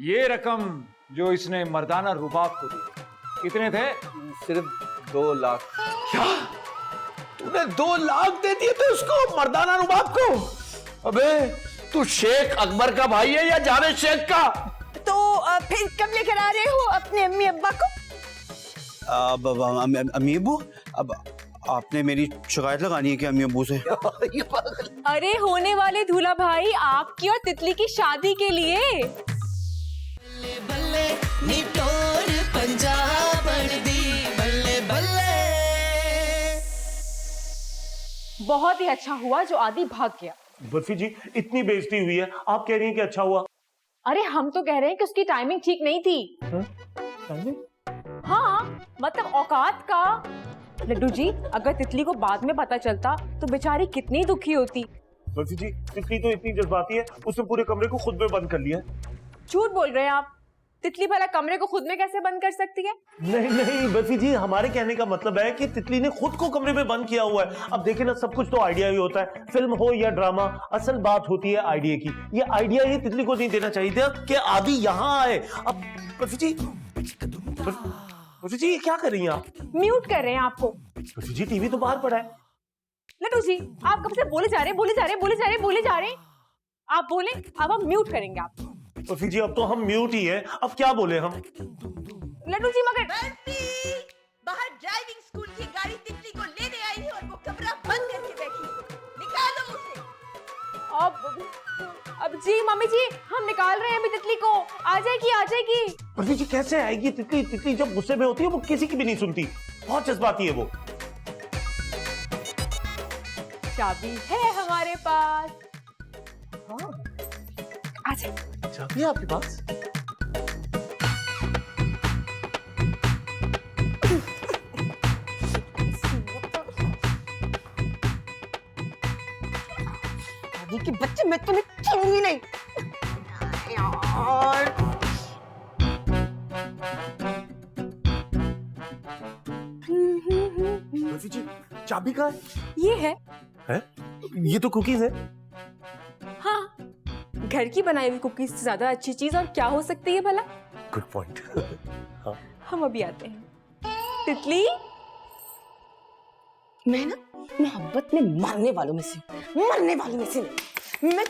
ये रकम जो इसने मर्दाना रुबाब को दी, कितने थे? सिर्फ 2 लाख। क्या तूने 2 लाख दे दिए थे उसको, मर्दाना रुबाब को? अबे तू शेख अकबर का भाई है या जावेद शेख का? तो फिर कब लेकर आ रहे हो अपने अम्मी अब्बा को? अब अम्मी अब्बू, अब आपने मेरी शिकायत लगानी है क्या अम्मी अब्बू से? अरे होने वाले दूल्हा भाई आपकी और तितली की शादी के लिए। बल्ले नी तोड़ पंजाब दी, बल्ले बल्ले। बहुत ही अच्छा हुआ जो आदि भाग गया। बर्फी जी इतनी बेइज्जती हुई है, आप कह रही हैं कि अच्छा हुआ? अरे हम तो कह रहे हैं कि उसकी टाइमिंग ठीक नहीं थी। हाँ मतलब औकात का। लड्डू जी अगर तितली को बाद में पता चलता तो बेचारी कितनी दुखी होती। बर्फी जी तितली तो इतनी जज्बाती है, उसने पूरे कमरे को खुद में बंद कर लिया है। झूठ बोल रहे हैं आप। तितली भला कमरे को खुद में कैसे बंद कर सकती है? नहीं नहीं बर्फी जी, हमारे कहने का मतलब है कि तितली ने खुद को कमरे में बंद किया हुआ है। अब देखिए ना, सब कुछ तो आइडिया ही होता है, फिल्म हो या ड्रामा, असल बात होती है आइडिया की। ये आइडिया ही तितली को नहीं देना चाहिए था कि आदि यहाँ आए। अब बर्फी जी, बर्फी जी ये क्या कर रही हैं आप? म्यूट कर रहे हैं आपको। बर्फी जी टीवी तो बाहर पड़ा है। लड्डू जी आप कब से बोले जा रहे हैं। आप बोले, अब हम म्यूट करेंगे आप। बर्फी जी अब तो हम म्यूट ही हैं, अब क्या बोले हम? लड्डू जी मगर बाहर ड्राइविंग स्कूल की गाड़ी तितली को लेने आई है और वो कमरा बंद करके बैठी है। निकालो उसे। अब जी मम्मी जी हम निकाल रहे हैं अभी तितली को। आ जाएगी। बर्फी जी कैसे आएगी तितली? तितली जब गुस्से में होती है वो किसी की भी नहीं सुनती, बहुत जज्बाती है वो। चाबी है हमारे पास। हाँ आ जाए। चाबी है आपके पास? आदि के बच्चे, मैं तुम्हें छोड़ूंगी नहीं यार। बर्फी जी चाबी कहाँ है? ये है। ये तो कुकीज है। हाँ घर की बनाई हुई कुकीज से ज्यादा अच्छी चीज और क्या हो सकती है भला? Good point. हाँ हम अभी आते हैं। तितली मैं ना मोहब्बत में मरने वालों में से नहीं। मैं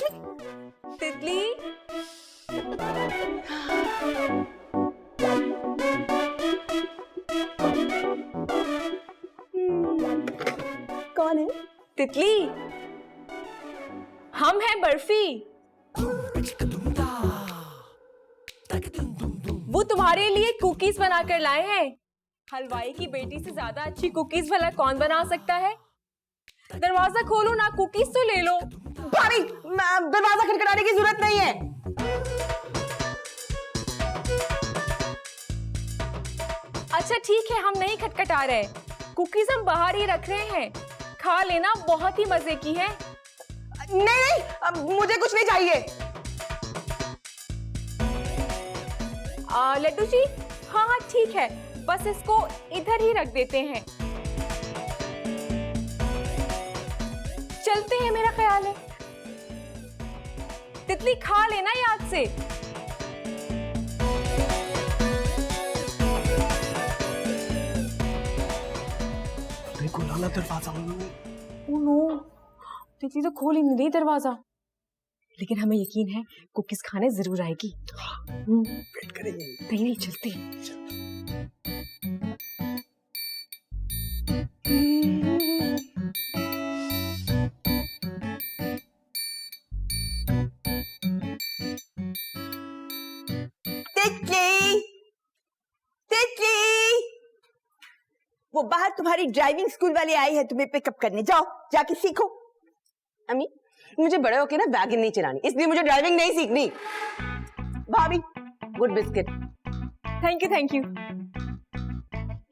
तितली कौन है? तितली हम हैं बर्फी। वो तुम्हारे लिए कुकीज बनाकर लाए हैं। हलवाई की बेटी से ज्यादा अच्छी कुकीज भला कौन बना सकता है? दरवाजा खोलो ना, कुकीज तो ले लो। भाभी दरवाजा खटखटाने की जरूरत नहीं है। अच्छा ठीक है हम नहीं खटखटा रहे, कुकीज हम बाहर ही रख रहे हैं, खा लेना, बहुत ही मजे की है। नहीं अब मुझे कुछ नहीं चाहिए। लड्डू जी हाँ ठीक है, बस इसको इधर ही रख देते हैं। चलते हैं मेरा ख्याल है। तितली खा लेना याद से। खोला ना दरवाजा। ओह नो, तितली तो खोल ही नहीं रही दरवाजा। लेकिन हमें यकीन है कुकीज खाने जरूर आएगी। वेट करेंगे। नहीं चलते हैं। वो बाहर तुम्हारी ड्राइविंग स्कूल वाली आई है तुम्हें पिकअप करने। जाओ जाके सीखो। अम्मी मुझे बड़े होके ना वैगन नहीं चलानी, इसलिए मुझे ड्राइविंग नहीं सीखनी। भाभी good biscuit. Thank you.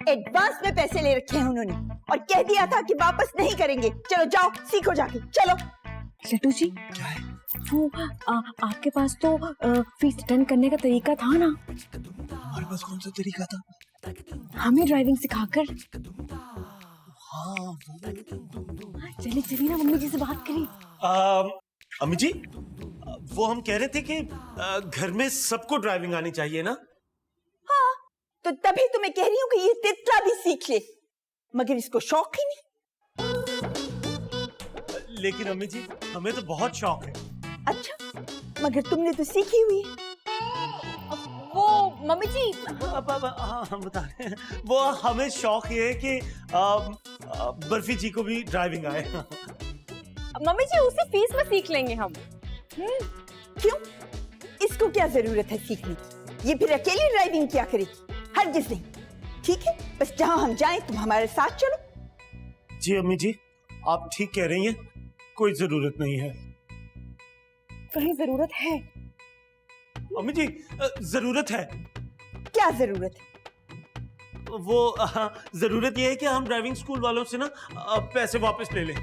Advance में पैसे ले रखे हैं उन्होंने और कह दिया था कि वापस नहीं करेंगे। चलो जाओ सीखो जाके, चलो। लड्डू जी क्या है वो आपके पास तो फीस रिटर्न करने का तरीका था ना? हमारे पास कौन सा तरीका था? हमें ड्राइविंग सिखाकर। हाँ चलिए ना मम्मी जी से बात करें। अम्मी जी वो हम कह रहे थे कि घर में सबको ड्राइविंग आनी चाहिए ना। हाँ, तो तभी तो मैं कह रही हूँ कि ये तितला भी सीख ले, मगर इसको शौक ही नहीं। लेकिन अम्मी जी हमें तो बहुत शौक है। अच्छा, मगर तुमने तो सीखी हुई है। वो मम्मी जी, हाँ, हम बता रहे हैं, वो हमें शौक ये है कि बर्फी जी को भी ड्राइविंग आए। मम्मी जी उसी फीस में सीख लेंगे हम। क्यों? इसको क्या जरूरत है सीखने की? ये फिर अकेली ड्राइविंग क्या करेगी? हरगिज़ नहीं। ठीक है, बस जहां हम जाएं तुम हमारे साथ चलो। जी अम्मी जी, आप ठीक कह रही हैं, कोई जरूरत नहीं है। कहीं जरूरत है? अम्मी जी जरूरत है। क्या जरूरत है? वो जरूरत ये है कि हम ड्राइविंग स्कूल वालों से ना पैसे वापस ले लें।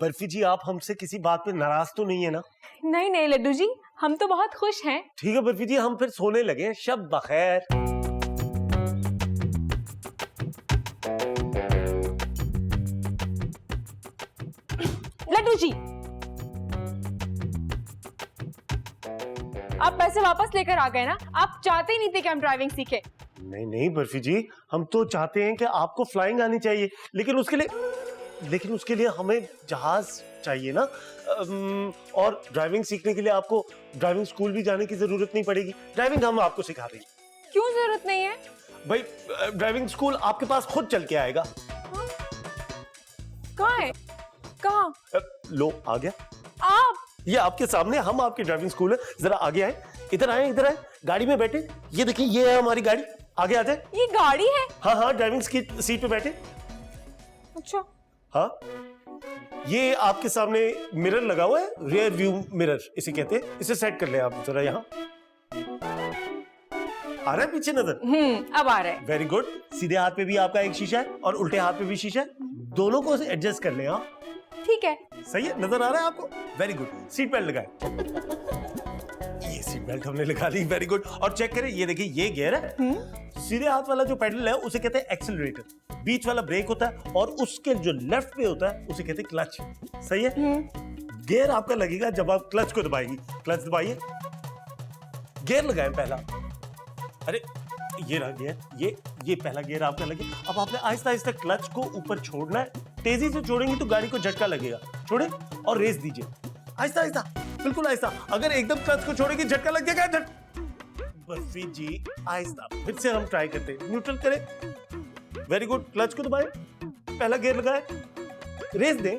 बर्फी जी आप हमसे किसी बात पे नाराज तो नहीं है ना? नहीं नहीं लड्डू जी, हम तो बहुत खुश हैं। ठीक है बर्फी जी, हम फिर सोने लगे। शब बखैर। लड्डू जी, आप पैसे वापस लेकर आ गए ना? आप चाहते ही नहीं थे कि हम ड्राइविंग सीखें। नहीं नहीं बर्फी जी, हम तो चाहते हैं कि आपको फ्लाइंग आनी चाहिए, लेकिन उसके लिए हमें जहाज चाहिए ना। और ड्राइविंग सीखने के लिए आपको ड्राइविंग स्कूल भी जाने की जरूरत नहीं पड़ेगी। ड्राइविंग हम आपको सिखा देंगे। क्यों जरूरत नहीं है? भाई ड्राइविंग स्कूल आपके पास खुद चल के आएगा। कहाँ है? कहाँ? लो आ गया। आप? ये आपके सामने, हम आपकी ड्राइविंग स्कूल है। जरा आगे आए, इधर आए, इधर आए, गाड़ी में बैठे। ये देखिए, ये है हमारी गाड़ी। आगे आ जाए। ये गाड़ी है? हाँ ड्राइविंग सीट पे बैठे। अच्छा। हाँ, ये आपके सामने मिरर लगा हुआ है, रियर व्यू मिरर इसे कहते हैं। इसे सेट कर ले आप जरा। यहाँ आ रहा है पीछे नजर? अब आ रहा है। Very good. सीधे हाथ पे भी आपका एक शीशा है और उल्टे हाथ पे भी शीशा है, दोनों को एडजस्ट कर ले आप। ठीक है। सही है, नजर आ रहा है आपको? Very good. सीट बेल्ट लगाए। ये सीट बेल्ट हमने लगा ली। Very good. और चेक करें, ये देखिए, ये गियर है। सीधे हाथ वाला जो पेडल है उसे कहते हैं एक्सेलरेटर, बीच वाला ब्रेक होता है, और उसके जो लेफ्ट पे होता है उसे कहते हैं क्लच। सही है। गियर आपका लगेगा जब आप क्लच को दबाएंगी। क्लच दबाइए, गियर लगाए पहला। अरे ये रहा गियर, ये पहला गियर आपका लगे। अब आपने आहिस्ता आहिस्ता क्लच को ऊपर छोड़ना है। तेजी से छोड़ेंगे तो गाड़ी को झटका लगेगा। छोड़े और रेस दीजिए, आहिस्ता आहिस्ता, बिल्कुल आहिस्ता। अगर एकदम क्लच को छोड़ेंगे झटका लग जाएगा। बर्फी जी आहिस्ता। फिर से हम ट्राई करते हैं, न्यूट्रल करें। Very good. क्लच को दबाएं, पहला गियर लगाए, रेस दें।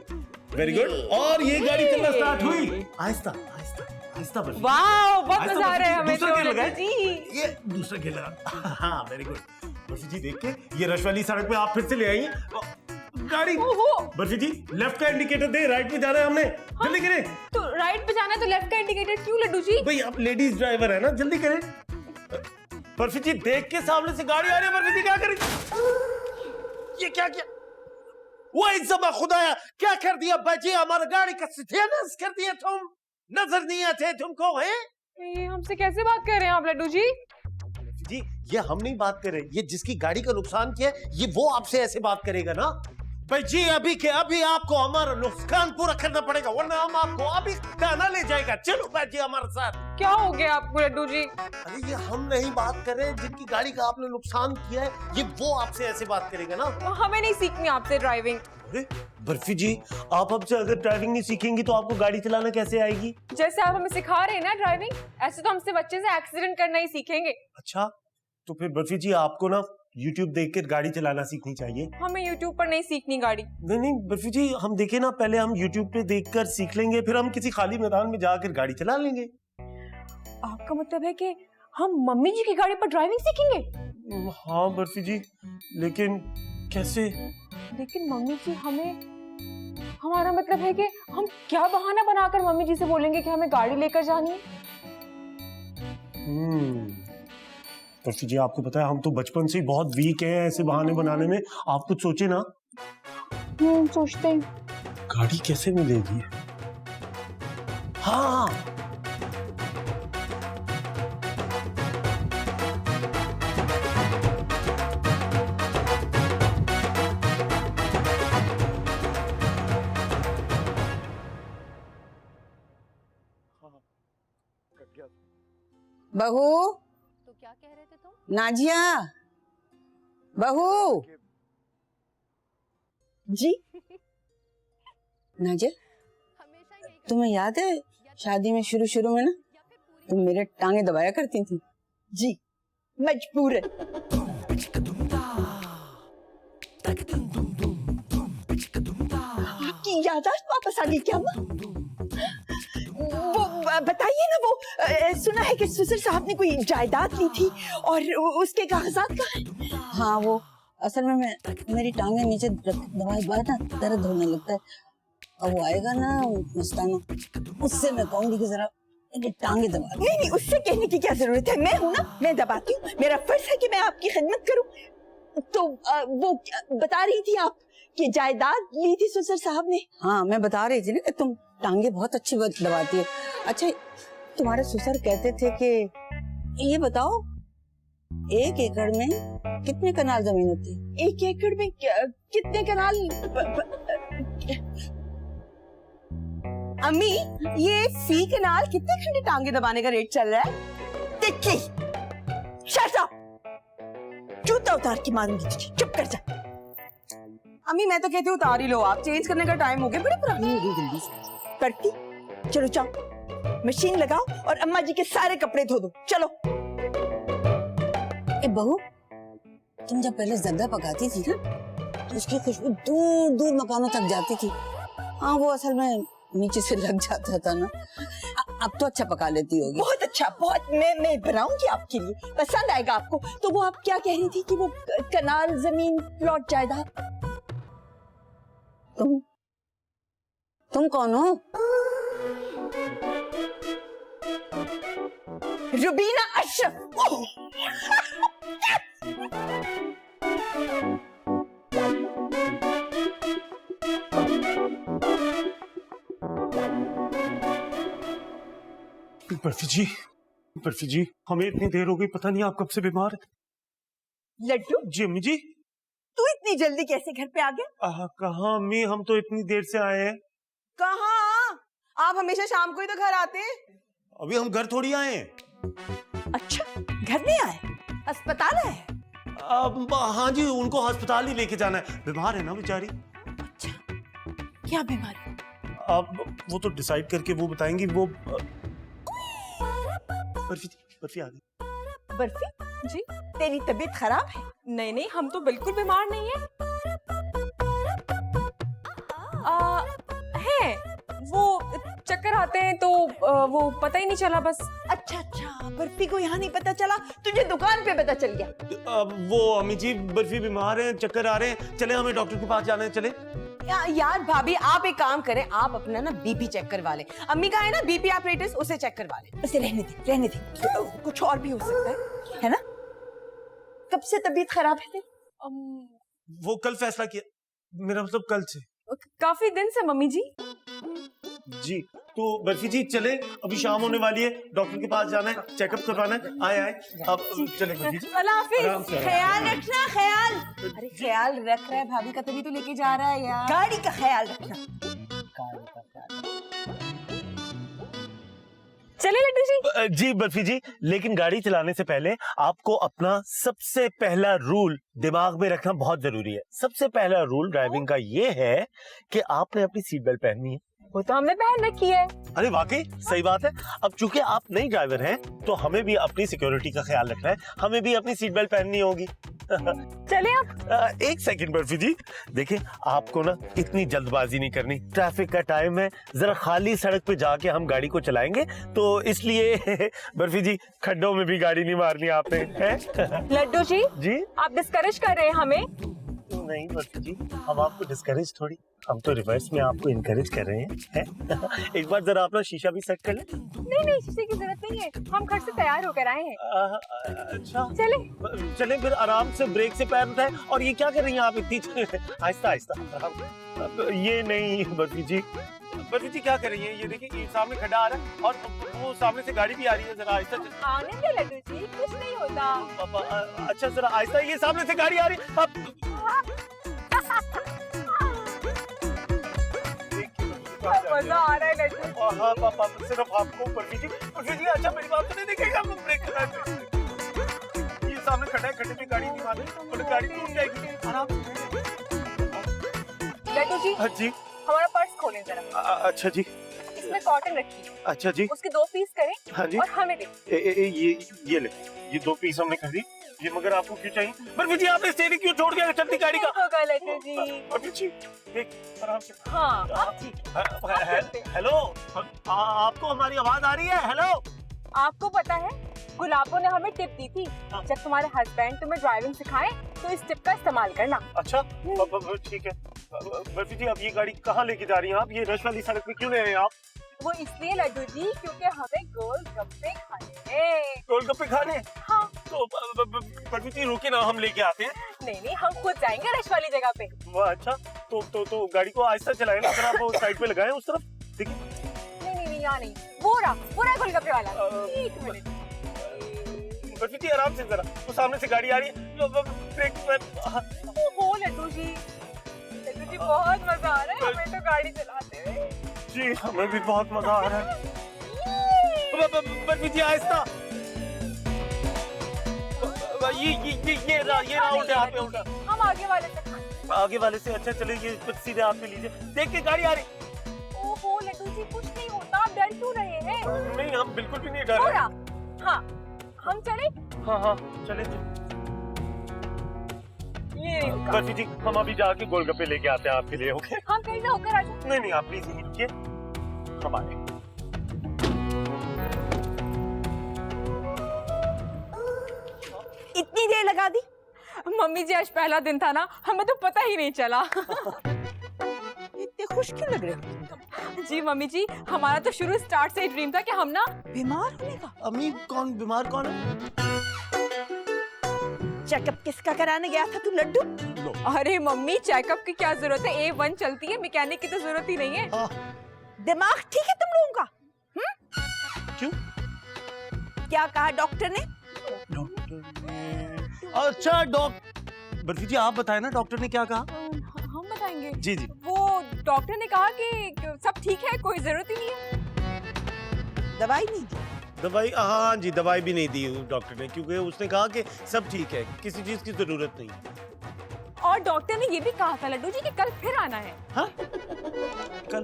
Very good. और ये गाड़ी चलना स्टार्ट हुई। आहिस्ता आहिस्ता आहिस्ता। वाह, बहुत मजा आ रहा है हमें। दूसरा गियर लगाए जी, ये दूसरा गियर लगा। हाँ वेरी गुड। बर्फी जी देख के, ये रश वाली सड़क पे आप फिर से ले आइए गाड़ी। बर्फी जी लेफ्ट का इंडिकेटर दे, राइट में जा रहे हैं हमने। जल्दी करें। तो राइट पे जाना है तो लेफ्ट का इंडिकेटर क्यों लड्डू जी? भाई आप लेडीज ड्राइवर है ना, जल्दी करें। बर्फी जी देख के सामने से गाड़ी आ रही है। बर्फी जी क्या करें? ये क्या किया? वो इज्जत खुदाया, क्या कर दिया बाजी? हमारी गाड़ी का सत्यानाश कर दिया तुम। नजर नहीं आते तुमको? है ये हमसे कैसे बात कर रहे हैं आप लड्डू जी? जी ये हम नहीं बात कर रहे, ये जिसकी गाड़ी का नुकसान किया ये वो आपसे ऐसे बात करेगा ना। भाई जी अभी के अभी आपको हमारा नुकसान पूरा करना पड़ेगा, वरना हम आपको अभी थाना ले जाएगा। चलो भाई जी हमारे साथ। क्या हो गया आपको लड्डू जी? अरे ये हम नहीं बात कर रहे, जिनकी गाड़ी का आपने नुकसान किया है ये वो आपसे ऐसे बात करेगा ना। हमें नहीं सीखनी आपसे ड्राइविंग। अरे बर्फी जी आप हमसे अगर ड्राइविंग नहीं सीखेंगी तो आपको गाड़ी चलाना कैसे आएगी? जैसे आप हमें सिखा रहे हैं ना ड्राइविंग, ऐसे तो हमसे बच्चे से एक्सीडेंट करना ही सीखेंगे। अच्छा तो फिर बर्फी जी आपको ना YouTube देखकर गाड़ी चलाना सीखनी चाहिए। हमें YouTube पर नहीं सीखनी गाड़ी। नहीं बर्फी जी हम देखे ना, पहले हम YouTube पे देखकर सीख लेंगे, फिर हम किसी खाली मैदान में जाकर गाड़ी चला लेंगे। आपका मतलब है कि हम मम्मी जी की गाड़ी पर ड्राइविंग सीखेंगे? हाँ बर्फी जी, लेकिन कैसे? लेकिन मम्मी जी हमें, हमारा मतलब है कि हम क्या बहाना बनाकर मम्मी जी से बोलेंगे कि हमें गाड़ी लेकर जानी है? बर्फी जी आपको पता है हम तो बचपन से ही बहुत वीक हैं ऐसे बहाने बनाने में। आप कुछ सोचे ना। सोचते हैं। गाड़ी कैसे मिलेगी? हाँ बहू, तो क्या कह रहे थे तुम? नाजिया, बहू जी। नाजिया, तुम्हें याद है शादी में शुरू में ना तुम मेरे टांगे दबाया करती थी? जी, मजबूरन। आपकी याददाश्त वापस आ गई क्या माँ? वो बताइए ना, वो सुना है कि ससुर साहब ने कोई जायदाद ली थी और उसके कागजात कहाँ हैं? हाँ, वो असल में मेरी टांगे नीचे दबाए बाद ना दर्द होने लगता है। अब वो आएगा ना मस्ताना, उससे मैं कहूंगी कि जरा टांगे दबा। नहीं, उससे कहने की क्या जरूरत है, मैं हूँ ना, मैं दबाती हूँ। मेरा फर्ज है कि मैं आपकी खिदमत करूँ। तो वो बता रही थी आप कि जायदाद ली थी ससुर साहब ने। हाँ, मैं बता रही थी ना कि तुम टांगे बहुत अच्छी दबाती है। अच्छा, तुम्हारे ससुर कहते थे कि ये बताओ 1 एकड़ में कितने कनाल जमीन होती है? 1 एकड़ में कितने कनाल? अम्मी, ये फी कनाल कितने घंटे टांगे दबाने का रेट चल रहा है? देखिए, शट अप, जूता उतार के मारूंगी तुझे, चुप कर जा। अम्मी, मैं तो कहती हूँ उतार ही लो, आप चेंज करने का टाइम हो गया, बड़ी पुरानी हो गई जल्दी से। करती, चलो जाओ, मशीन लगाओ और अम्मा जी के सारे कपड़े धो दो, चलो। ए बहू, तुम जब पहले ज़र्दा पकाती थी ना, तो उसकी खुशबू दूर दूर मकानों तक जाती थी। हाँ, वो असल में नीचे से लग जाता था ना। अब तो अच्छा पका लेती होगी। बहुत अच्छा, बहुत। मैं बनाऊंगी आपके लिए, पसंद आएगा आपको। तो वो आप क्या कह रही थी कि वो कनाल, जमीन, प्लॉट, जायदाद? तुम कौन हो? रुबीना अशरफ। बर्फी जी, हमें इतनी देर हो गई, पता नहीं आप कब से बीमार है। लड्डू जी अम्मी जी। तू इतनी जल्दी कैसे घर पे आ गया? कहाँ अम्मी, हम तो इतनी देर से आए हैं। कहाँ? आप हमेशा शाम को ही तो घर आते हैं। अभी हम घर थोड़ी आए हैं। अच्छा, घर नहीं आए, अस्पताल आए? हाँ जी, उनको अस्पताल ही लेके जाना है, बीमार है ना बेचारी। अच्छा, क्या बीमारी? अब वो तो डिसाइड करके वो बताएंगी। वो बर्फी आ गई। बर्फी जी, तेरी तबीयत खराब है? नहीं नहीं, हम तो बिल्कुल बीमार नहीं है। है वो चक्कर आते हैं तो वो पता ही नहीं चला बस। अच्छा अच्छा, बर्फी को यहाँ नहीं पता चला, तुझे दुकान पे पता चल गया। वो अम्मी जी, बर्फी बीमार है, चक्कर आ रहे हैं, चले हमें डॉक्टर के पास जाना है, चले। यार भाभी, आप एक काम करें, आप अपना ना बीपी चेक करवा ले। अम्मी का है ना बीपी ऑपरेटर्स, उसे चेक करवा ले। उसे रहने दे, कुछ और भी हो सकता है ना? कब से तबीयत खराब है? वो कल फैसला किया, मेरा मतलब कल से। काफी दिन से मम्मी जी। जी, तो बर्फी जी चले, अभी शाम होने वाली है, डॉक्टर के पास जाना है, चेकअप करवाना है। आए अब चले बर्फी जी। ख्याल रखना, ख्याल। अरे ख्याल रख रहा है भाभी का, तभी तो लेके जा रहा है यार। गाड़ी का ख्याल रखना। चले लड्डू जी। जी बर्फी जी, लेकिन गाड़ी चलाने से पहले आपको अपना सबसे पहला रूल दिमाग में रखना बहुत जरूरी है। सबसे पहला रूल ड्राइविंग का ये है कि आपने अपनी सीट बेल्ट पहननी है। वो तो हमने पहन रखी है। अरे वाकई सही बात है। अब चूंकि आप नई ड्राइवर हैं, तो हमें भी अपनी सिक्योरिटी का ख्याल रखना है, हमें भी अपनी सीट बेल्ट पहननी होगी। चले आप। एक सेकंड बर्फी जी, देखिए आपको ना इतनी जल्दबाजी नहीं करनी, ट्रैफिक का टाइम है, जरा खाली सड़क पे जाके हम गाड़ी को चलाएंगे, तो इसलिए बर्फी जी खड्डों में भी गाड़ी नहीं मारनी आपने, है? लड्डू जी जी आप डिस्करेज कर रहे हैं हमें। नहीं बर्फी जी, हम आपको डिस्करेज थोड़ी, हम तो रिवर्स में आपको इनकरेज कर रहे हैं। एक बार जरा अपना शीशा भी सेट कर ले। नहीं शीशे की जरूरत नहीं है, हम घर से तैयार होकर आए हैं। अच्छा चले फिर आराम से ब्रेक से पैर उठाए। और ये क्या कर रही हैं आप इतनी आहिस्ता आहिस्ता? ये नहीं बर्फी जी क्या कर रही है? ये देखिए, ये सामने खड्डा आ रहा है और वो सामने से गाड़ी भी आ रही है, जरा आहिस्ता आने दे लड्डू जी, कुछ नहीं होता। अच्छा जरा आहिस्ता, ये सामने से गाड़ी आ रही है। मजा आ रहा है लड्डू। हाँ पापा, सिर्फ आपको बर्फी जी। अच्छा मेरी बात तो नहीं देखेगा, ब्रेक गाड़ी टूट जाएगी। आराम से। लड्डू जी, हाँ जी। हमारा पर्स खोलें जरा। अच्छा जी। इसमें कॉटन रखी है, अच्छा जी। उसके 2 पीस करें हाँ जी। और हमें दें। ये ले, ये 2 पीस हमने खरीदी। ये मगर आपको क्यों चाहिए? बर्फी जी आपने स्टीयरिंग क्यों छोड़ दिया चलती गाड़ी का? होगा लड्डू जी। बर्फी जी देख आराम से। हाँ, अब ठीक है। हेलो, आपको हमारी आवाज आ रही है? हेलो। आपको पता है गुलाबो ने हमें टिप दी थी, हाँ। जब तुम्हारे हस्बैंड तुम्हें ड्राइविंग सिखाए तो इस टिप का इस्तेमाल करना। अच्छा ठीक है। बर्फी जी अब ये गाड़ी कहाँ लेके जा रही हैं आप? ये रश वाली सड़क पे क्यों ले आए आप? वो इसलिए लड्डू जी क्योंकि हमें गोलगप्पे खाने हैं। गोलगप्पे खाने? हाँ। तो बर्फी जी रुके ना, हम लेके आते हैं। नहीं, हम खुद जाएंगे रश वाली जगह पे। वाह अच्छा। तो गाड़ी को आहिस्ता चलाए ना, अगर आप वो साइड पे लगाए उस तरफ। देखिए नहीं, यहाँ नहीं। वो रहा गोलगप्पे वाला। 1 मिनट। बर्फी जी आराम से जरा, वो सामने से गाड़ी आ रही है। ब्रेक। ओहो लड्डू जी बहुत मजा आ रहा है हमें तो गाड़ी चलाते हुए। जी हमें भी बहुत मजा आ रहा है। बर्फी जी आहिस्ता। ये रहा उल्टे हाथ पे उल्टा। हम आगे वाले से खाएं। आगे वाले से? अच्छा चलिए, ये कुछ सीधे हाथ पे लीजिए। देख के गाड़ी आ रही। ओहो लड्डू जी कुछ नहीं होता, आप डर क्यों रहे हैं? नहीं हम बिल्कुल भी नहीं डर हो रहे। रहा। हाँ, हम चले। हाँ चले। ये नहीं रुका। बर्फी जी हम अभी जाके गोलगप्पे लेके आते हैं आपके लिए। ओके? हम कहीं ना होकर आ जाए। नहीं आप प्लीज नहीं रुकिए, हम आए। इतनी देर लगा दी? मम्मी जी आज पहला दिन था ना, हमें तो पता ही नहीं चला। इतने खुश क्यों लग रहे हो? जी मम्मी जी, हमारा तो शुरू स्टार्ट से ही ड्रीम था कि हम ना बीमार होने का। अम्मी कौन बीमार कौन है? चेकअप किसका कराने गया था तू लड्डू? अरे मम्मी चेकअप की क्या जरूरत है, A1 चलती है, मैकेनिक की तो जरूरत ही नहीं है। दिमाग ठीक है तुम लोगों का? क्यों? क्या कहा डॉक्टर ने? अच्छा बर्फी जी आप बताएं ना, डॉक्टर ने क्या कहा? हम बताएंगे। जी वो डॉक्टर ने कहा कि सब ठीक है, कोई जरूरत ही नहीं है। दवाई नहीं दी? दवाई हाँ जी, दवाई भी नहीं दी डॉक्टर ने, क्योंकि उसने कहा कि सब ठीक है, किसी चीज की जरूरत नहीं। और डॉक्टर ने ये भी कहा था लड्डू जी कि कल फिर आना है। हाँ? कल?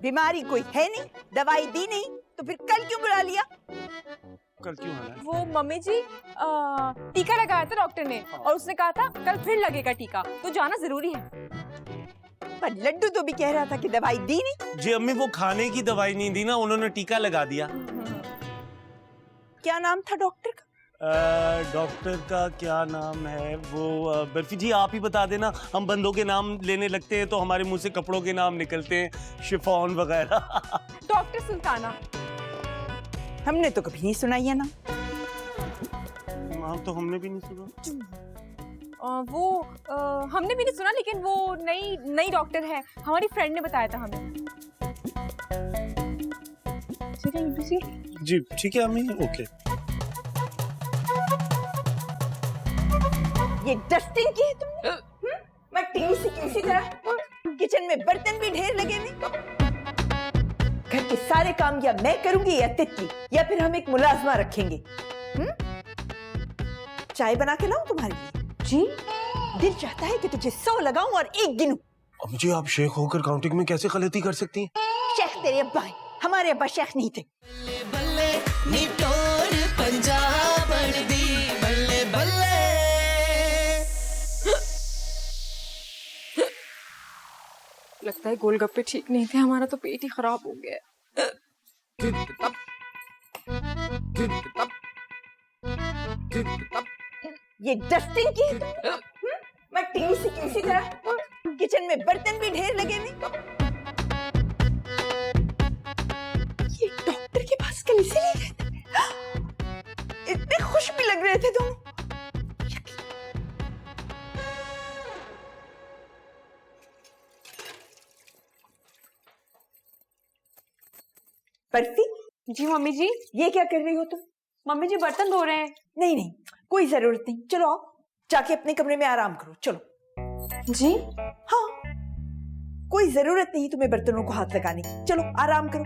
बीमारी कोई है नहीं, दवाई दी नहीं, तो फिर कल क्यों बुला लिया? कल क्यों आना है? वो मम्मी जी टीका लगाया था डॉक्टर ने, और उसने कहा था कल फिर लगेगा टीका, तो जाना जरूरी है। पर लड्डू तो भी कह रहा था कि दवाई दी नहीं। जी अम्मी वो खाने की दवाई नहीं दी ना, उन्होंने टीका लगा दिया। क्या नाम था डॉक्टर का? डॉक्टर का क्या नाम है वो? बर्फी जी आप ही बता देना, हम बंदों के नाम लेने लगते हैं तो हमारे मुंह से कपड़ों के नाम निकलते हैं, शिफॉन वगैरह। डॉक्टर सुल्ताना। हमने तो कभी नहीं सुना ये नाम। नाम तो हमने भी नहीं सुना। हमने भी नहीं सुना, लेकिन वो नई डॉक्टर है, हमारी फ्रेंड ने बताया था हमें। ठीक है लड्डू जी? जी ठीक है अम्मी, ओके। ये डस्टिंग की है तुमने? मैं टीवी से किसी तरह किचन में बर्तन भी ढेर लगे हुए। घर के सारे काम या मैं करूंगी या तितली, या फिर हम एक मुलाजमा रखेंगे। चाय बना के लाऊं तुम्हारे लिए? जी दिल चाहता है कि तुझे 100 लगाऊं और 1 गिनूं। अब जी आप शेख होकर काउंटिंग में कैसे गलती कर सकती हैं? शेख तेरे अब्बा है, हमारे अब्बा शेख नहीं थे। बल्ले नी तोड़ पंजाब दी बल्ले बल्ले। लगता है गोलगप्पे ठीक नहीं थे, हमारा तो पेट ही खराब हो गया। ये डस्टिंग की है तुमने? मैं टीवी से किसी तरह किचन में बर्तन भी ढेर लगे हुए। ये डॉक्टर के पास कल इसीलिए गए थे। इतने खुश भी लग रहे थे तुम। बर्फी जी मम्मी जी। ये क्या कर रही हो तुम? मम्मी जी बर्तन धो रहे हैं। नहीं कोई जरूरत नहीं, चलो आओ जाके अपने कमरे में आराम करो। चलो। जी? हाँ कोई जरूरत नहीं तुम्हें बर्तनों को हाथ लगाने की, चलो आराम करो।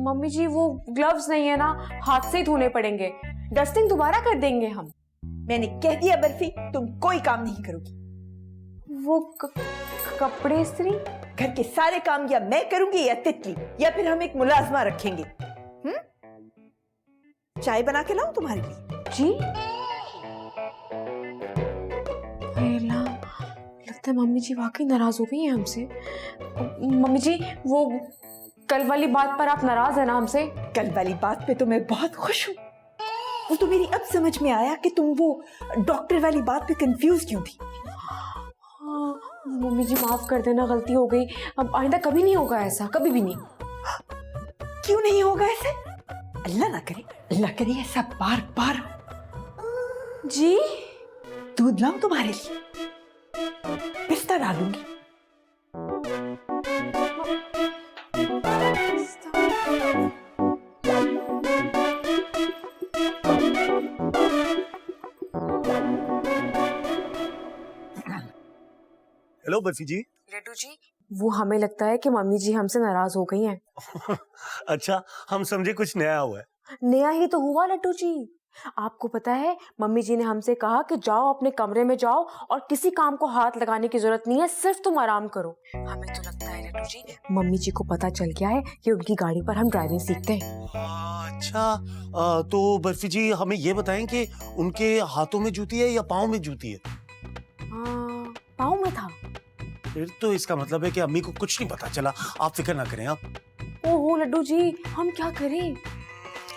मम्मी जी वो ग्लव्स नहीं है ना, हाथ से ही धोने पड़ेंगे, डस्टिंग दोबारा कर देंगे हम। मैंने कह दिया बर्फी, तुम कोई काम नहीं करोगी। वो कपड़े इस्त्री? घर के सारे काम या मैं करूंगी या तितली, या फिर हम एक मुलाजमा रखेंगे। चाय बना के लाऊं तुम्हारे लिए? जी अल्लाह, लगता है मम्मी जी वाकई नाराज हो गई हैं हमसे। मम्मी जी, वो कल वाली बात पर आप नाराज है ना हमसे? कल वाली बात पे तो मैं बहुत खुश हूँ। वो तो मेरी अब समझ में आया कि तुम वो डॉक्टर वाली बात पे कंफ्यूज क्यों थी। हाँ, मम्मी जी माफ कर देना, गलती हो गई। अब आइंदा कभी नहीं होगा ऐसा, कभी भी नहीं। क्यों नहीं होगा ऐसे? अल्लाह ना करे, अल्लाह करे ऐसा बार बार। जी दूध लाऊं तुम्हारे लिए? पिस्ता डालूंगी। हेलो बर्फी जी। लड्डू जी, वो हमें लगता है कि मम्मी जी हमसे नाराज हो गई हैं। अच्छा, हम समझे कुछ नया हुआ है। नया ही तो हुआ लड्डू जी। आपको पता है मम्मी जी ने हमसे कहा कि जाओ अपने कमरे में जाओ और किसी काम को हाथ लगाने की जरूरत नहीं है, सिर्फ तुम आराम करो। हमें तो लगता है लड्डू जी मम्मी जी को पता चल गया है कि उनकी गाड़ी पर हम ड्राइविंग सीखते हैं। अच्छा, तो बर्फी जी हमें ये बताएं कि उनके हाथों में जूती है या पाँव में जूती है? पाँव में था। फिर तो इसका मतलब है कि अम्मी को कुछ नहीं पता चला। आप फिक्र ना करें। आप ओहो लड्डू जी, हम क्या करें?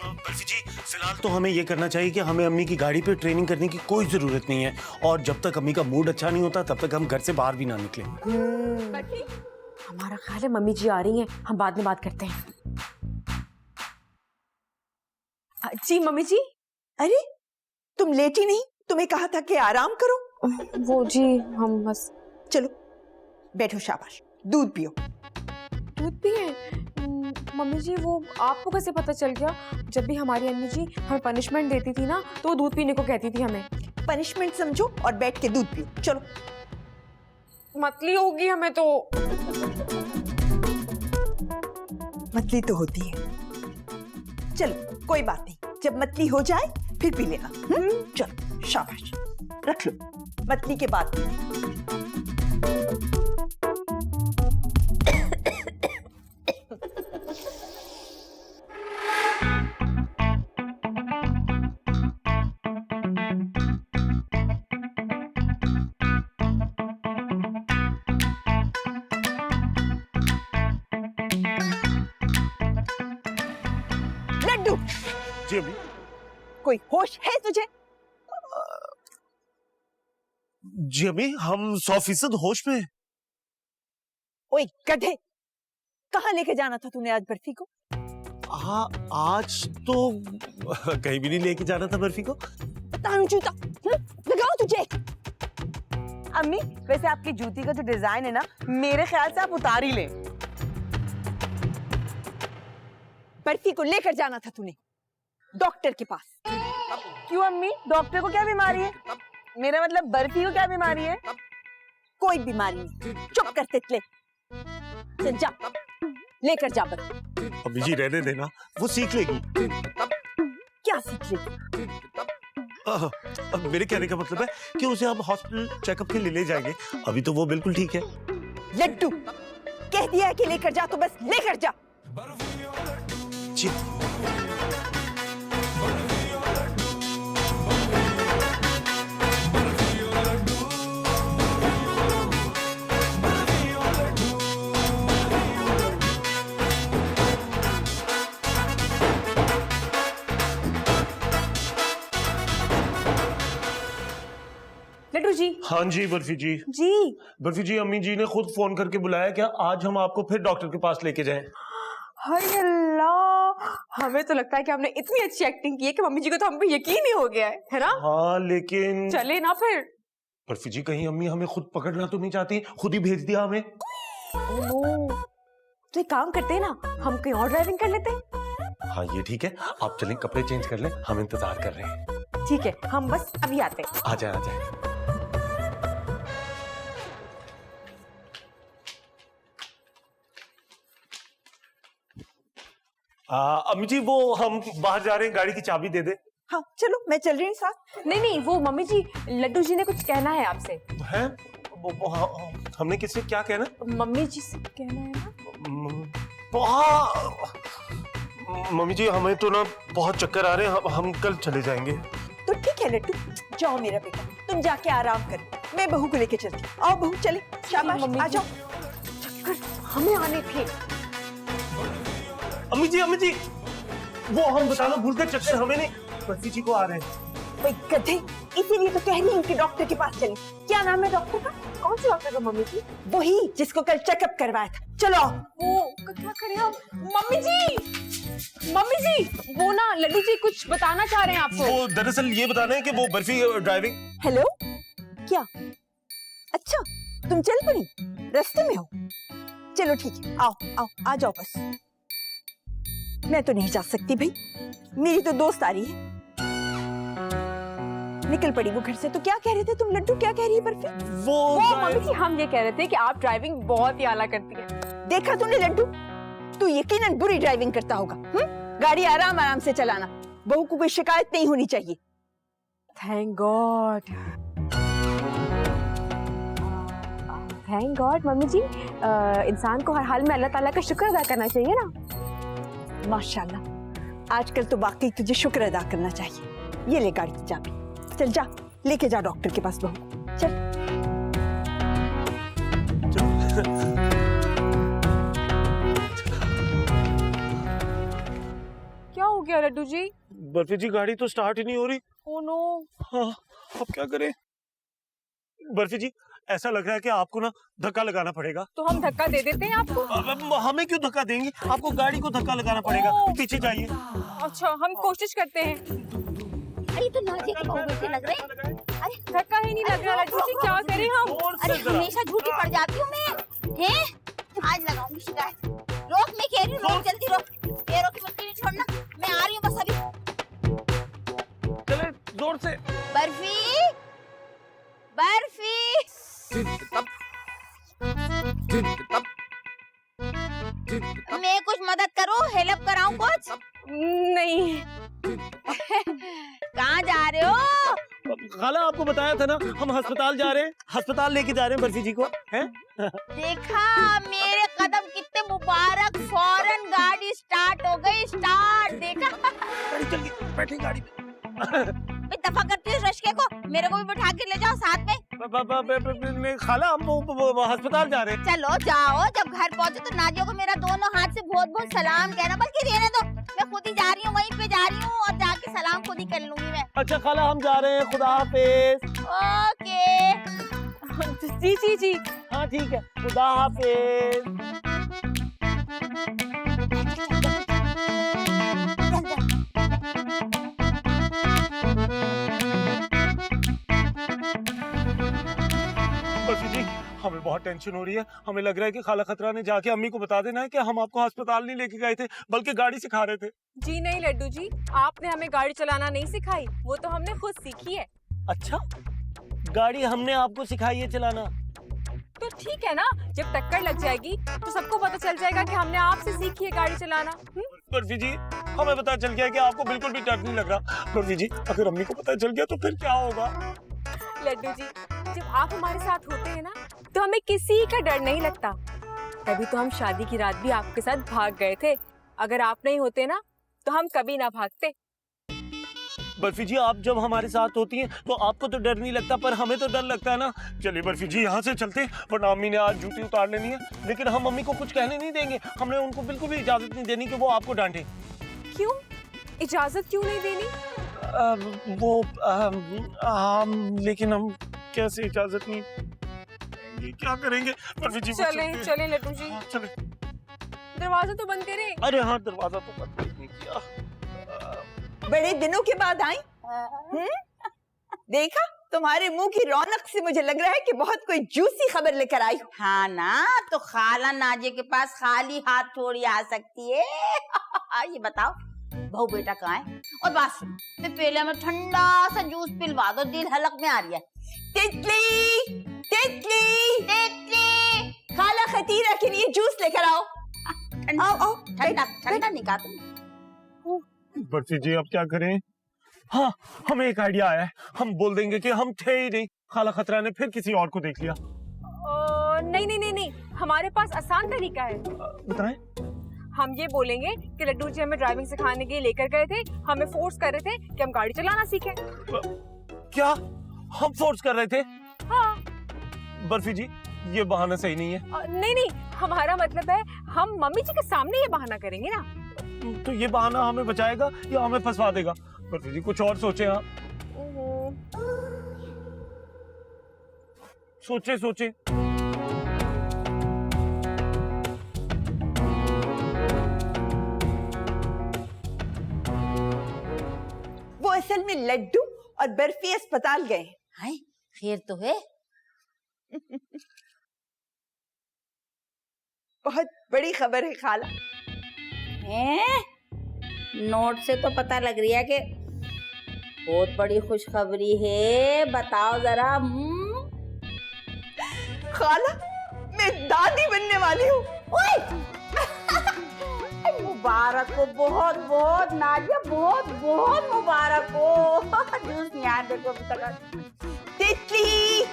बर्फी जी, फिलहाल तो हमें ये करना चाहिए कि हमें अम्मी की गाड़ी पे ट्रेनिंग करने की कोई जरूरत नहीं है, और जब तक अम्मी का मूड अच्छा नहीं होता तब तक हम घर से बाहर भी ना निकलें। हमारा ख्याल है मम्मी जी आ रही हैं, हम बाद में बात करते हैं। जी मम्मी जी। अरे तुम लेटी नहीं? तुम्हें कहा था कि आराम करो। वो जी हम बस। चलो बैठो, शाबाश, दूध पियो। दूध पिए? मम्मी जी वो आपको कैसे पता चल गया? जब भी हमारी अम्मी जी हमें पनिशमेंट देती थी ना तो दूध पीने को कहती थी हमें। पनिशमेंट समझो और बैठ के दूध पियो। चलो। मतली होगी हमें तो। मतली तो होती है। चलो कोई बात नहीं, जब मतली हो जाए फिर पी लेना। चलो शाबाश, रख लो, मतली के बाद। लड्डू, जी अम्मी। कोई होश है तुझे? जी अम्मी, हम 100% होश में। ओए गधे, कहाँ लेके जाना था तूने आज बर्फी को? हाँ, आज तो कहीं भी नहीं लेके जाना था बर्फी को। जूता लगाओ तुझे। अम्मी, वैसे आपकी जूती का जो डिजाइन है ना, मेरे ख्याल से आप उतार ही लें। बर्फी को लेकर जाना था तूने डॉक्टर के पास। क्यों अम्मी, डॉक्टर को क्या बीमारी है? मेरा मतलब बर्फी को क्या बीमारी है? कोई बीमारी नहीं, चुप कर तितले। चल जा, लेकर जा बर्फी। अम्मी जी रहने देना, वो सीख लेगी। क्या सीख लेगी? अब मेरे कहने का मतलब है कि उसे हम हॉस्पिटल चेकअप के लिए ले जाएंगे। अभी तो वो बिल्कुल ठीक है। लड्डू, कह दिया है कि लेकर जा तो बस लेकर जा। जी। लड्डू जी। हाँ जी बर्फी जी। जी बर्फी जी, अम्मी जी ने खुद फोन करके बुलाया कि आज हम आपको फिर डॉक्टर के पास लेके जाएं। हाय अल्लाह, हमें तो लगता है कि हमने इतनी अच्छी एक्टिंग की है कि मम्मी जी को तो हम पे यकीन ही हो गया है ना? हाँ लेकिन चले ना फिर। बर्फी जी, कहीं अम्मी हमें खुद पकड़ना तो नहीं चाहती? खुद ही भेज दिया हमें। ओह, तो एक काम करते हैं ना, हम कहीं और ड्राइविंग कर लेते हैं। हाँ ये ठीक है, आप चलें, कपड़े चेंज कर लें, हम इंतजार कर रहे हैं। ठीक है, हम बस अभी आते हैं। आ जाए आ जाए। अम्मी जी, वो हम बाहर जा रहे हैं, गाड़ी की चाबी दे दे। हाँ चलो मैं चल रही हूँ साथ। नहीं नहीं, वो मम्मी जी, लड्डू जी ने कुछ कहना है आपसे। हैं? हमने किससे क्या कहना? मम्मी जी से कहना है ना। मम्मी जी हमें तो ना बहुत चक्कर आ रहे हैं, हम कल चले जाएंगे। तो ठीक है लड्डू, जाओ मेरा बेटा, तुम जाके आराम करो, मैं बहू को लेके चलती हूँ। आओ बहू, चले, शाबाश, मम्मी आ जी। जाओ। चक्कर हमें आने थे। अम्मी जी वो हम बताना भूल गए, चक्कर हमें नहीं, बर्फी जी को आ रहे हैं। ओए गधे, इसीलिए तो कह रही हूँ कि डॉक्टर के पास चले। क्या नाम है डॉक्टर का? कौन से डॉक्टर का मम्मी जी? वही जिसको कल चेकअप करवाया था। चलो आओ। वो क्या करें हम? मम्मी जी, वो ना लड्डू जी कुछ बताना चाह रहे हैं आपको। वो दरअसल ये बताना है कि वो बर्फी ड्राइविंग। हेलो, क्या? अच्छा, तुम चल पड़ी, रास्ते में हो? चलो ठीक है, आओ आओ, आ जाओ बस। मैं तो नहीं जा सकती भाई, मेरी तो दोस्त आ रही है। निकल पड़ी वो घर से। तो क्या कह रहे थे तुम लड्डू, क्या कह रही है बर्फी? वो मम्मी जी, हम ये कह रहे थे कि आप ड्राइविंग बहुत ही आला करती हैं। देखा तूने लड्डू, तू यकीनन बुरी ड्राइविंग करता होगा। गाड़ी आराम आराम से चलाना, बहू को कोई शिकायत नहीं होनी चाहिए। Thank God, thank God mummy ji. इंसान को हर हाल में अल्लाह ताला का शुक्र अदा करना चाहिए ना। माशाल्लाह, आजकल तो वाकई तुझे शुक्र अदा करना चाहिए। ये ले गाड़ी की चाबी, चल जा, लेके जा डॉक्टर के पास बहू को। चल। क्या हो गया लड्डू जी? बर्फी जी गाड़ी तो स्टार्ट ही नहीं हो रही। Oh no. हाँ, अब क्या करें? बर्फी जी ऐसा लग रहा है कि आपको ना धक्का लगाना पड़ेगा। तो हम धक्का दे देते हैं आपको। अब हमें क्यों धक्का देंगे? आपको गाड़ी को धक्का लगाना पड़ेगा। पीछे जाइए। अच्छा, हम कोशिश करते हैं। अरे तो नाजिया के बहू बेटे लग रहे हैं। अरे धक्का ही नहीं लग रहा लड्डू जी, क्या करें हम? अरे हमेशा झूठी पड़ जाती हूँ मैं। हैं? आज लगाऊंगी शिकायत। रोक, मैं कह रही हूँ, रोक, जल्दी रोक। पैरों की मिट्टी नहीं छोड़ना, मैं आ रही हूँ बस अभी। चले जोर से। बर्फी, मैं कुछ मदद करूँ, हेल्प कराऊँ कुछ? नहीं। कहाँ जा रहे हो? खाला आपको बताया था ना, हम अस्पताल जा रहे हैं, अस्पताल लेके जा रहे हैं बर्फी जी को। हैं? देखा मेरे कदम कितने मुबारक, फौरन गाड़ी स्टार्ट हो गई। स्टार्ट, देखा? गाड़ी चल गई, बैठे गाड़ी में। मैं दफा करती हूँ रश्के को, मेरे को भी बिठा के ले जाओ साथ में। खाला हम वो अस्पताल जा रहे हैं। चलो जाओ, जब घर पहुँचे तो नाजियों को मेरा दोनों हाथ से बहुत बहुत सलाम कहना। बल्कि रहने दो, मैं खुद ही जा रही हूँ, वहीं पे जा रही हूँ और जाके सलाम खुद ही कर लूंगी मैं। अच्छा खाला हम जा रहे हैं, खुदा हाफिज। ओके। जी। हाँ ठीक है, खुदा हाफिज। बर्फी जी हमें बहुत टेंशन हो रही है। हमें लग रहा है कि खाला खतरा ने जाके अम्मी को बता देना है कि हम आपको अस्पताल नहीं लेके गए थे, बल्कि गाड़ी सिखा रहे थे। जी नहीं लड्डू जी, आपने हमें गाड़ी चलाना नहीं सिखाई, वो तो हमने खुद सीखी है। अच्छा, गाड़ी हमने आपको सिखाई है चलाना? तो ठीक है ना, जब टक्कर लग जाएगी तो सबको पता चल जाएगा कि हमने आपसे सीखी है गाड़ी चलाना। बर्फी जी हमें पता चल गया कि आपको बिल्कुल भी डर नहीं लग रहा। बर्फी जी अगर अम्मी को पता चल गया तो फिर क्या होगा? लड्डू जी, जब आप हमारे साथ होते हैं ना तो हमें किसी का डर नहीं लगता। तभी तो हम शादी की रात भी आपके साथ भाग गए थे। अगर आप नहीं होते ना तो हम कभी ना भागते। बर्फी जी आप जब हमारे साथ होती हैं तो आपको तो डर नहीं लगता, पर हमें तो डर लगता है ना। चलिए बर्फी जी यहाँ से चलते, वरना अम्मी ने आज जूती उतार लेनी है। लेकिन हम मम्मी को कुछ कहने नहीं देंगे, हमने उनको बिल्कुल भी इजाजत नहीं देनी कि वो आपको डांटे। क्यों? इजाजत क्यों नहीं देनी? लेकिन हम कैसे इजाजत नहीं, ये क्या करेंगे बर्फी जी? चले लड्डू जी, चले। दरवाजा तो बंद करें। अरे हाँ, दरवाजा तो बंद नहीं किया। बड़े दिनों के बाद आई। देखा, तुम्हारे मुंह की रौनक से मुझे लग रहा है कि बहुत कोई जूसी खबर लेकर आई हो। हाँ ना, तो खाला नाजिया के पास खाली हाथ थोड़ी आ सकती है। ये बताओ बहू बेटा कहाँ है? और बस मैं पहले में ठंडा सा जूस पिलवा दो, दिल हलक में आ रही है। तितली, तितली, तितली, खाला खतीरा के लिए जूस लेकर आओ। आओ आओ, ठंडा ठंडा निकाल तुम। बर्फी जी अब क्या करें? हाँ, हमें एक आइडिया आया है। हम बोल देंगे कि हम थे ही नहीं, खाला खतरा ने फिर किसी और को देख लिया। नहीं नहीं नहीं नहीं, हमारे पास आसान तरीका है। बताएं। हम ये बोलेंगे कि लड्डू जी हमें ड्राइविंग सिखाने के लिए लेकर गए थे, हमें फोर्स कर रहे थे कि हम गाड़ी चलाना सीखें। क्या हम फोर्स कर रहे थे? हाँ। बर्फी जी, ये बहाना सही नहीं है। नहीं नहीं, हमारा मतलब है हम मम्मी जी के सामने ये बहाना करेंगे ना। तो ये बहाना हमें बचाएगा या हमें फंसवा देगा? बर्फी जी कुछ और सोचे आप। सोचे सोचे। वो असल में लड्डू और बर्फी अस्पताल गए। हाय, खैर तो है। बहुत बड़ी खबर है खाला। हैं? नोट से तो पता लग रही है कि बहुत बड़ी खुशखबरी है। बताओ जरा। खाला, मैं दादी बनने वाली हूँ। मुबारक हो, बहुत बहुत नाजिया, बहुत बहुत मुबारक हो। जूस नहीं आ देखो अभी तक। तितली,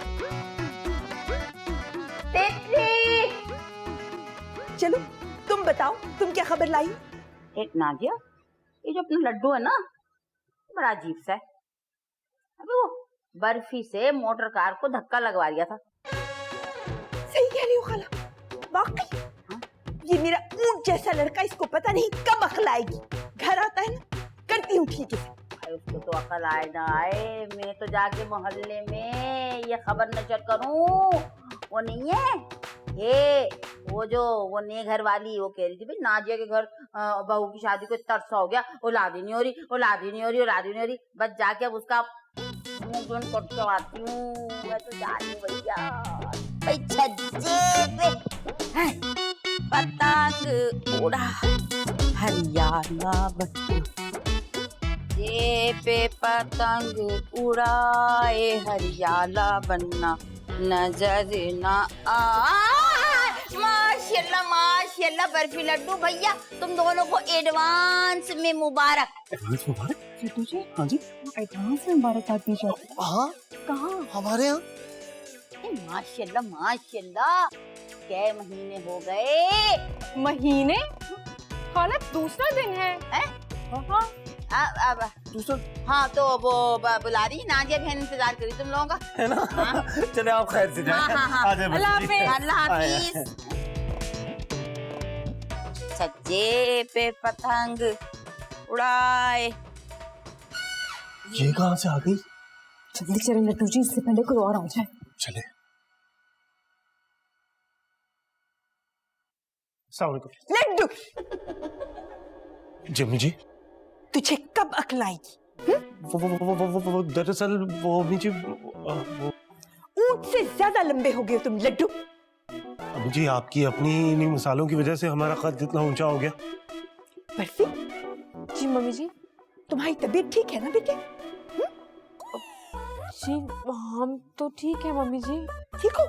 तितली। चलो तुम बताओ, तुम क्या खबर लाई? एक नाजिया, ये जो अपना लड्डू है ना, बड़ा अजीब सा है। अबे वो बर्फी से मोटर कार को धक्का लगवा दिया था। सही कह रही हो खाला, वाकई। ये मेरा ऊंट जैसा लड़का, इसको पता नहीं कब अकल आएगी। घर आता है ना, करती हूँ ठीक है। भाई उसको तो अकल आए ना आए, मैं तो जाके मोहल्ले में ये खबर नशर करूं। वो नहीं है ये, वो नए घर वाली, वो कह रही थी भाई नाजिया के घर बहू की शादी को तरसा हो गया, औलाद ही नहीं हो रही, औलाद ही नहीं हो रही, औलाद ही नहीं हो रही। बस जाके अब उसका मुंह जोन करके आती हूँ। मैं तो जा रही हूँ भैया। भाई छज्जे पे पतंग उड़ा हरियाणा ये पे पतंग उड़ाए हरियाणा बनना नजर ना आए। माशाल्लाह माशाल्लाह बर्फी लड्डू भैया, तुम दोनों को एडवांस में मुबारक। एडवांस मुबारक? लड्डू जी, हाँ जी। एडवांस में मुबारकबाद दी जाती है। हाँ, कहाँ? हमारे यहाँ। माशाल्लाह माशाल्लाह, क्या महीने हो गए? महीने? खाला दूसरा दिन है। हाँ। अब दूसरा। हाँ तो वो बुला रही नाजिया बहन, इंतजार करी तुम लोगों का, है ना? हाँ? चले आप खैर से जाएं। हाँ, हाँ, हाँ। आ जाएं बर्फी अल्लाह जी। हाफिज। अल्लाह हाफिज। छज्जे पे पतंग उड़ाए। ये कहाँ से आ गई? जल्दी चलें लड्डू जी, इससे पहले कोई और आ जाए। चले। अस्सलाम वालेकुम। लड्डू, जिम्मी जी, तुझे कब अकल आएगी? वो दरअसल वो अम्मी जी, वो ऊंट से ज्यादा लंबे हो गए तुम लड्डू। अम्मी जी, आपकी अपनी इन्हीं मिसालों की वजह से हमारा कद इतना ऊंचा हो गया। बर्फी, जी मम्मी जी। तुम्हारी तबीयत ठीक है ना बेटे? जी हम तो ठीक है मम्मी जी। ठीक हो?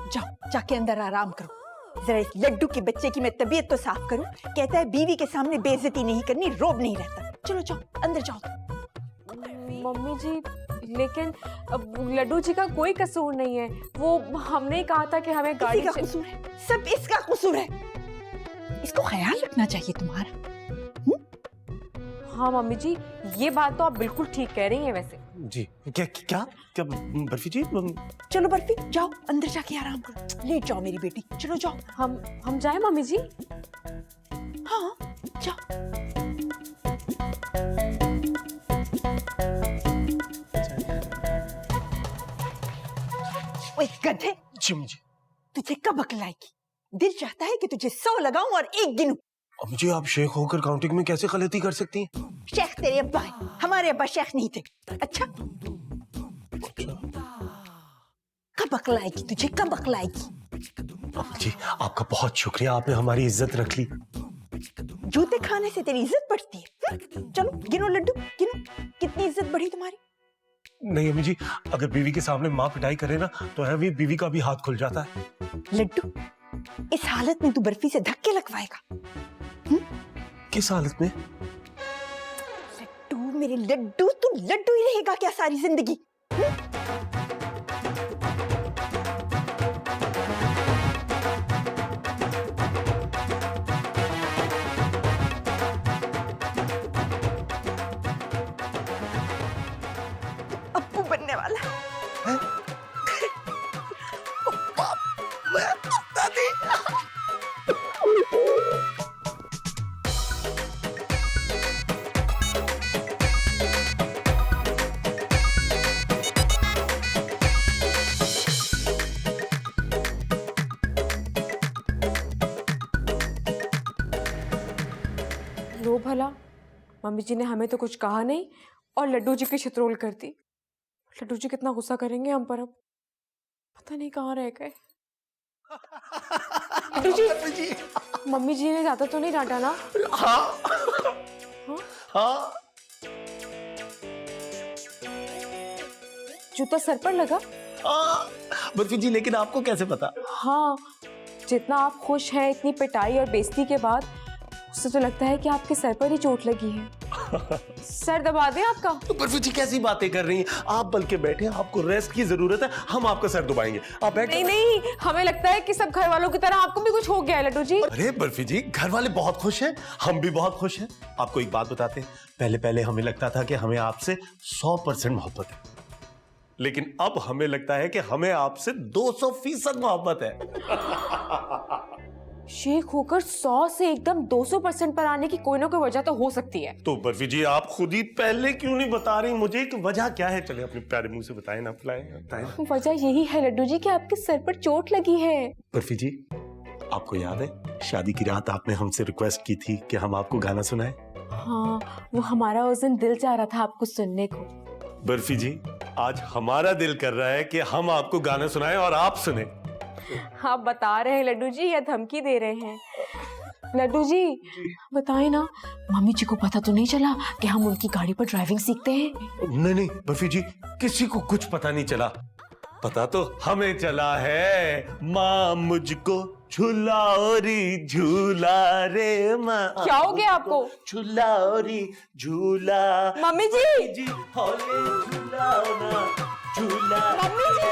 जाओ, जाके अंदर आराम करो। जरा इस लड्डू के बच्चे की मैं तबीयत तो साफ करूं। कहता है बीवी के सामने बेइज्जती नहीं करनी, रोब नहीं रहता। चलो जाओ, अंदर जाओ। मम्मी जी, लेकिन अब लड्डू जी का कोई कसूर नहीं है। वो हमने कहा था कि हमें गाड़ी किसी का कसूर है? सब इसका कसूर है। इसको ख्याल रखना चाहिए तुम्हारा। हाँ मम्मी जी, ये बात तो आप बिल्कुल ठीक कह रही हैं वैसे। जी, क्या क्या क्या बर्फी जी? चलो बर्फी, जाओ अंदर जाके आराम करो। लेट जाओ मेरी बेटी, चलो जाओ। हम जाएं मम्मी जी? हाँ जाओ। ओए गधे, जिम्मी जी। तुझे कब अकल आएगी? दिल चाहता है कि तुझे 100 लगाऊं और 1 गिनूं। अम्मी जी, आप शेख होकर काउंटिंग में कैसे गलती कर सकती हैं? शेख तेरे अब्बा है, हमारे अब्बा शेख नहीं थे। अच्छा, कब अकल आएगी तुझे, कब अकल आएगी? अम्मी जी, आपका बहुत शुक्रिया, आपने हमारी इज्जत रख ली। जूते खाने से तेरी इज्जत बढ़ती है? चलो गिनो लड्डू, गिनो कितनी इज्जत बढ़ी तुम्हारी। नहीं अम्मी जी, अगर बीवी के सामने माँ पिटाई करे ना तो है भी बीवी का भी हाथ खुल जाता है। लड्डू, इस हालत में तू बर्फी से धक्के लगवाएगा? किस हालत में? लड्डू, मेरे लड्डू, तू लड्डू ही रहेगा क्या सारी जिंदगी? अप्पू बनने वाला है। दादी लो भला, मम्मी जी ने हमें तो कुछ कहा नहीं और लड्डू जी की छित्रोल कर दी। लड्डू जी कितना गुस्सा करेंगे हम पर अब, पता नहीं कहाँ रह गए। लड्डू जी, मम्मी जी ने ज्यादा तो नहीं डांटा ना? हाँ हाँ जूता सर पर लगा? हाँ बर्फी जी, लेकिन आपको कैसे पता? हाँ, जितना आप खुश हैं इतनी पिटाई और बेइज्जती के बाद, उससे तो लगता है कि आपके सर पर ही चोट लगी है। सर दबा दें आपका? तो बर्फी जी कैसी बातें कर रही हैं आप? बल्कि बैठे, आपको रेस्ट की जरूरत है, हम आपका सर दबाएंगे, आप बैठ। नहीं नहीं, हमें लगता है कि सब घर वालों की तरह आपको भी कुछ हो गया है लड्डू जी। अरे बर्फी जी, घर वाले बहुत खुश हैं, हम भी बहुत खुश हैं। आपको एक बात बताते हैं, पहले पहले हमें लगता था कि हमें आपसे 100% मोहब्बत है, लेकिन अब हमें लगता है कि हमें आपसे 200% मोहब्बत है। शेख होकर 100 से एकदम 200% पर आने की कोई ना कोई वजह तो हो सकती है। तो बर्फी जी, आप खुद ही पहले क्यों नहीं बता रही मुझे कि वजह क्या है? चले अपने प्यारे मुंह से बताएं ना, बताएं। वजह यही है लड्डू जी कि आपके सर पर चोट लगी है। बर्फी जी, आपको याद है शादी की रात आपने हमसे रिक्वेस्ट की थी कि हम आपको गाना सुनाएं? हाँ, वो हमारा उस दिन दिल चाह रहा था आपको सुनने को। बर्फी जी, आज हमारा दिल कर रहा है कि हम आपको गाना सुनाएं और आप सुने। आप बता रहे हैं लड्डू जी या धमकी दे रहे हैं? लड्डू जी बताएं ना, मम्मी जी को पता तो नहीं चला कि हम उनकी गाड़ी पर ड्राइविंग सीखते हैं? नहीं नहीं बर्फी जी, किसी को कुछ पता नहीं चला, पता तो हमें चला है। माँ मुझको झूलाओरी झूला रे माँ। क्या हो गया आपको? झूलाओरी झूला। मम्मी जी, हौले झूलाओ ना झूला। मम्मी जी,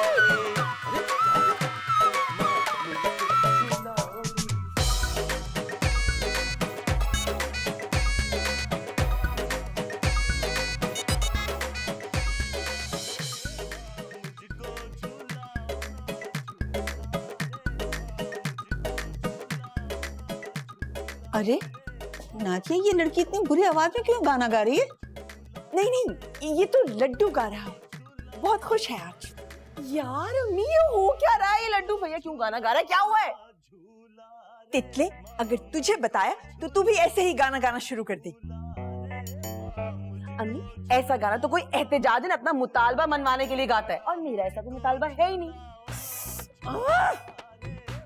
अरे नाचिए, ये लड़की इतनी बुरी आवाज में क्यों गाना गा रही है? नहीं नहीं, ये तो लड्डू गा रहा है, बहुत खुश है आज। यार अम्मी, ये हो क्या रहा है? ये लड्डू भैया क्यों गाना गा रहा है? क्या हुआ है? तितले, अगर तुझे बताया तो तू भी ऐसे ही गाना गाना शुरू कर दे। अम्मी, ऐसा गाना तो कोई एहतजाजन अपना मुतालबा मनवाने के लिए गाता है, और मेरा ऐसा कोई मुतालबा है ही नहीं।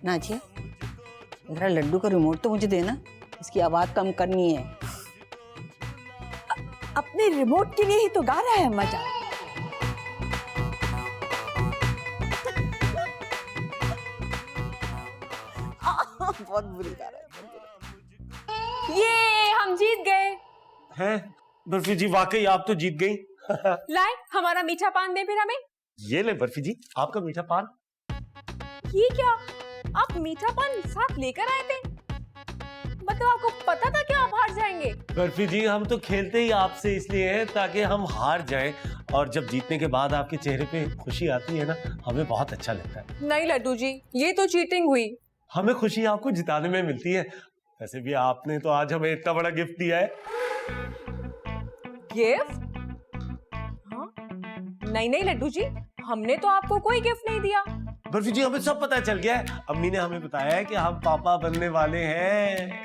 नाजिया, जरा लड्डू का रिमोट तो मुझे देना, इसकी आवाज कम करनी है। अपने रिमोट के लिए ही तो गा रहा है मजा। बहुत बुरी गा रहा है। ये हम जीत गए हैं? बर्फी जी, वाकई आप तो जीत गई। लाए हमारा मीठा पान दे फिर हमें। ये ले बर्फी जी, आपका मीठा पान। ये क्या, आप मीठा पान साथ लेकर आए थे? मतलब आपको पता था कि आप हार जाएंगे? बर्फी जी, हम तो खेलते ही आपसे इसलिए हैं ताकि हम हार जाएं, और जब जीतने के बाद आपके चेहरे पे खुशी आती है ना, हमें बहुत अच्छा लगता है। नहीं लड्डू जी, ये तो चीटिंग हुई। हमें खुशी आपको जिताने में मिलती है। वैसे भी आपने तो आज हमें इतना बड़ा गिफ्ट दिया है। गिफ्ट? हाँ? नहीं नहीं लड्डू जी, हमने तो आपको कोई गिफ्ट नहीं दिया। बर्फी जी, हमें सब पता चल गया है, अम्मी ने हमें बताया है कि हम पापा बनने वाले हैं।